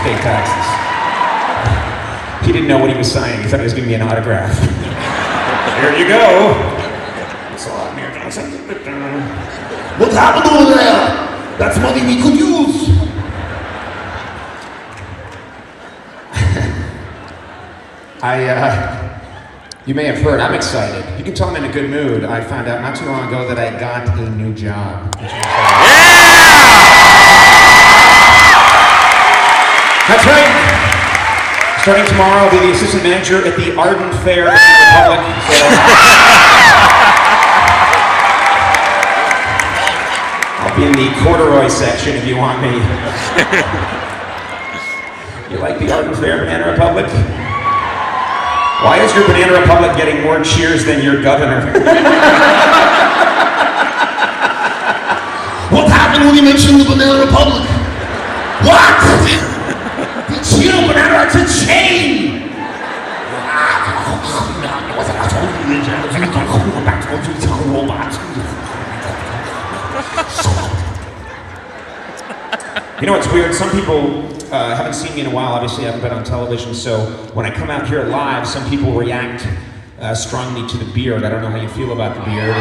state taxes. He didn't know what he was signing. He thought he was giving me an autograph. Here you go. What happened over there? That's money we could use. You may have heard, I'm excited. You can tell I'm in a good mood. I found out not too long ago that I got a new job. That's right. Starting tomorrow, I'll be the assistant manager at the Arden Fair in the Republic. I'll be in the corduroy section if you want me. You like the Arden Fair, Banana Republic? Why is your Banana Republic getting more cheers than your governor? What happened when you mentioned the Banana Republic? What? The cheer banana, it's a chain! You know, it's weird. Some people haven't seen me in a while. Obviously, I haven't been on television. So when I come out here live, some people react strongly to the beard. I don't know how you feel about the beard.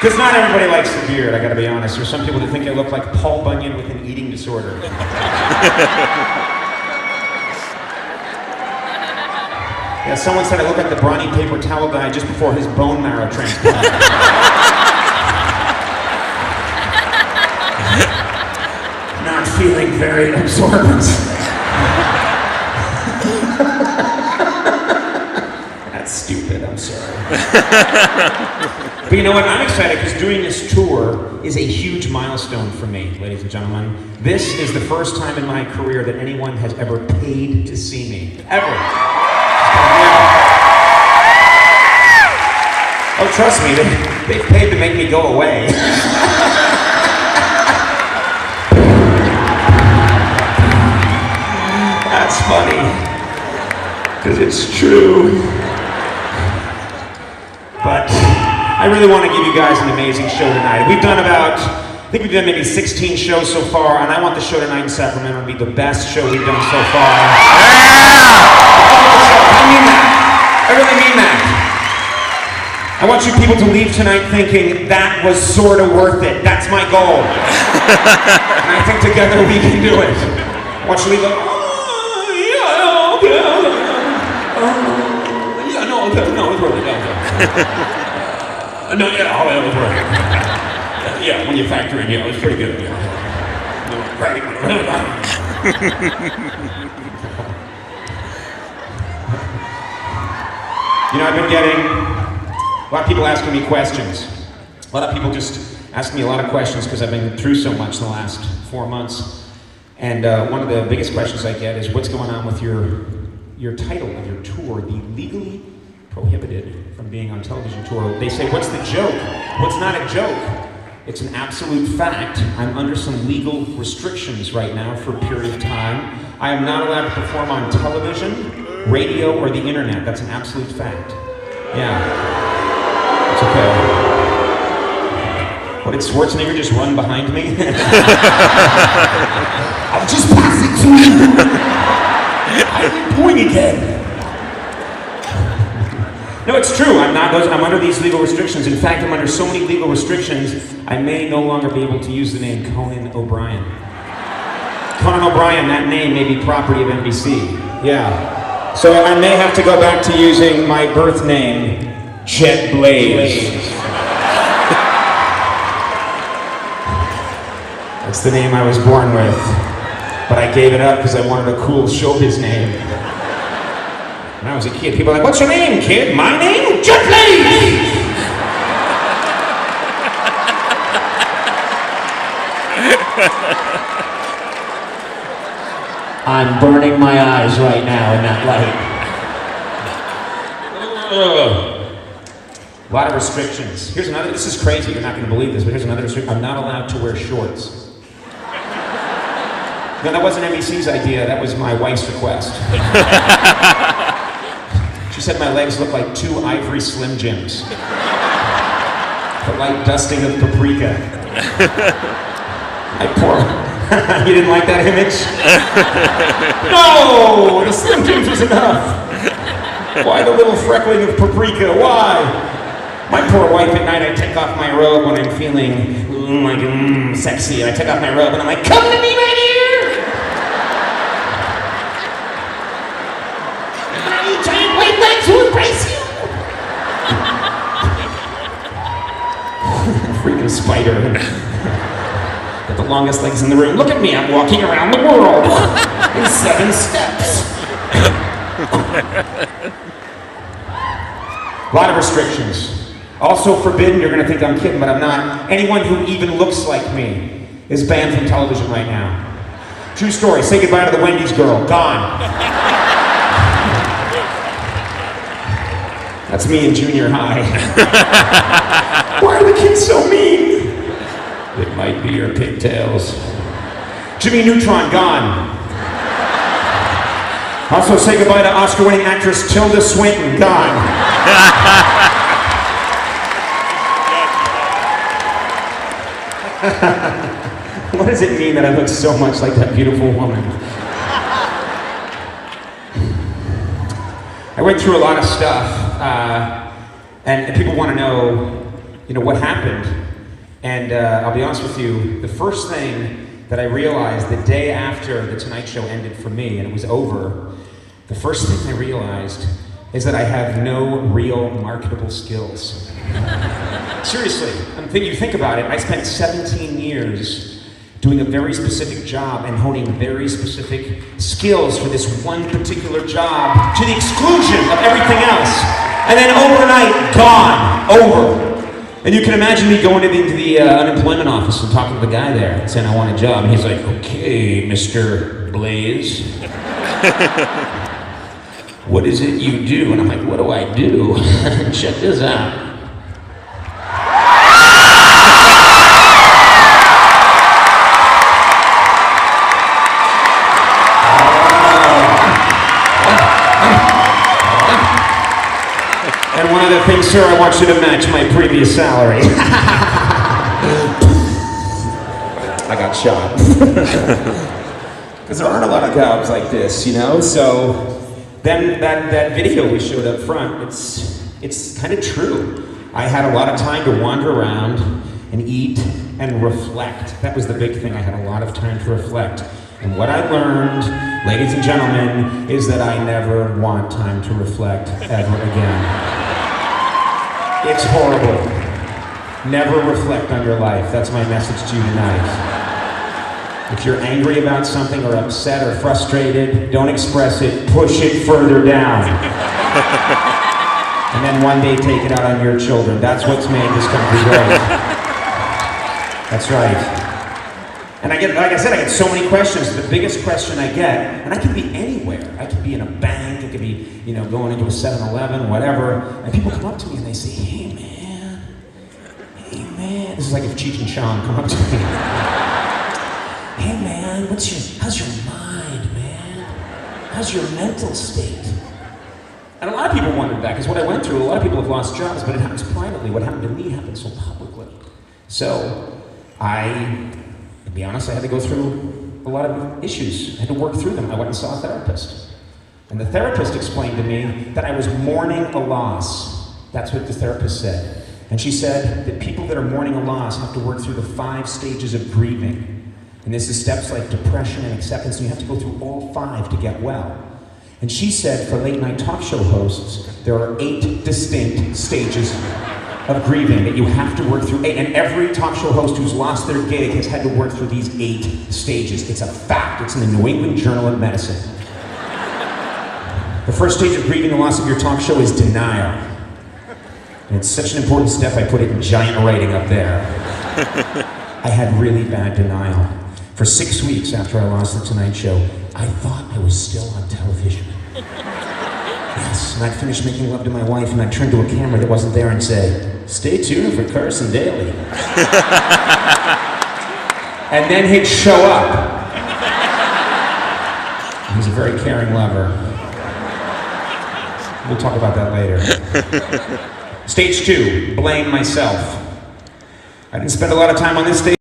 Because not everybody likes the beard, I gotta be honest. There's some people that think I look like Paul Bunyan with an eating disorder. Yeah, someone said I look like the brawny paper towel guy just before his bone marrow transplant. Not feeling very absorbent. That's stupid, I'm sorry. But you know what, I'm excited because doing this tour is a huge milestone for me, ladies and gentlemen. This is the first time in my career that anyone has ever paid to see me. Ever. Oh, trust me, they've paid to make me go away. That's funny, because it's true. But I really want to give you guys an amazing show tonight. We've done I think we've done maybe 16 shows so far, and I want the show tonight in Sacramento to be the best show we've done so far. I mean that. I really mean that. I want you people to leave tonight thinking that was sort of worth it. That's my goal. And I think together we can do it. I want you to leave like, no, it's worth it. No, yeah, it was worth it. Yeah, when you factor in, it was pretty good. Yeah. You know, I've been getting a lot of people asking me questions. A lot of people just ask me a lot of questions because I've been through so much in the last 4 months. And one of the biggest questions I get is what's going on with your title of your tour, the Legally Prohibited from Being on Television tour. They say, what's the joke? What's not a joke? It's an absolute fact. I'm under some legal restrictions right now for a period of time. I am not allowed to perform on television, radio, or the internet. That's an absolute fact. Yeah. It's okay. What, did Schwarzenegger just run behind me? I'm just passing through you. I'm going again. No, it's true. I'm under these legal restrictions. In fact, I'm under so many legal restrictions, I may no longer be able to use the name Conan O'Brien. Conan O'Brien, that name may be property of NBC. Yeah. So I may have to go back to using my birth name, Chet Blaze. That's the name I was born with. But I gave it up because I wanted a cool showbiz name. When I was a kid, people were like, what's your name, kid? My name? Jet Blaze! I'm burning my eyes right now in that light. A lot of restrictions. Here's another, this is crazy, you're not going to believe this, but here's another restriction. I'm not allowed to wear shorts. No, that wasn't NBC's idea, that was my wife's request. She said my legs look like 2 ivory Slim Jims. The light dusting of paprika. My poor... You didn't like that image? No! The Slim Jims was enough. Why the little freckling of paprika? Why? My poor wife at night, I take off my robe when I'm feeling sexy. And I take off my robe and I'm like, come to me right here! My giant white legs will embrace you! Freaking spider. Got the longest legs in the room. Look at me, I'm walking around the world in 7 steps. A lot of restrictions. Also forbidden, you're gonna think I'm kidding, but I'm not. Anyone who even looks like me is banned from television right now. True story, say goodbye to the Wendy's girl, gone. That's me in junior high. Why are the kids so mean? It might be your pigtails. Jimmy Neutron, gone. Also say goodbye to Oscar-winning actress Tilda Swinton, gone. What does it mean that I look so much like that beautiful woman? I went through a lot of stuff, and people want to know, what happened. And I'll be honest with you, the first thing that I realized the day after The Tonight Show ended for me and it was over, the first thing I realized is that I have no real marketable skills. Seriously, you think about it, I spent 17 years doing a very specific job and honing very specific skills for this one particular job to the exclusion of everything else. And then overnight, gone, over. And you can imagine me going into the unemployment office and talking to the guy there and saying I want a job. And he's like, okay, Mr. Blaze. What is it you do? And I'm like, what do I do? Check this out. And one other thing, sir, I want you to match my previous salary. I got shot. Because there aren't a lot of jobs like this, So then that video we showed up front, it's kind of true. I had a lot of time to wander around and eat and reflect. That was the big thing. I had a lot of time to reflect. And what I learned, ladies and gentlemen, is that I never want time to reflect ever again. It's horrible. Never reflect on your life. That's my message to you tonight. If you're angry about something or upset or frustrated, don't express it, push it further down. And then one day take it out on your children. That's what's made this country great. That's right. And I get, like I said, I get so many questions. The biggest question I get, and I can be anywhere. I can be in a bank, I could be, going into a 7-Eleven, whatever, and people come up to me and they say, hey man, this is like if Cheech and Chong come up to me. Hey man, how's your mind, man? How's your mental state? And a lot of people wondered that, because what I went through, a lot of people have lost jobs, but it happens privately. What happened to me happened so publicly. So, to be honest, I had to go through a lot of issues. I had to work through them. I went and saw a therapist. And the therapist explained to me that I was mourning a loss. That's what the therapist said. And she said that people that are mourning a loss have to work through the 5 stages of grieving. And this is steps like depression and acceptance, and you have to go through all 5 to get well. And she said for late night talk show hosts, there are 8 distinct stages of grieving that you have to work through. And every talk show host who's lost their gig has had to work through these 8 stages. It's a fact. It's in the New England Journal of Medicine. The first stage of grieving the loss of your talk show is denial. And it's such an important step, I put it in giant writing up there. I had really bad denial. For 6 weeks after I lost The Tonight Show, I thought I was still on television. Yes, and I'd finish making love to my wife and I'd turn to a camera that wasn't there and say, stay tuned for Carson Daly. And then he'd show up. He's a very caring lover. We'll talk about that later. Stage 2, blame myself. I didn't spend a lot of time on this stage.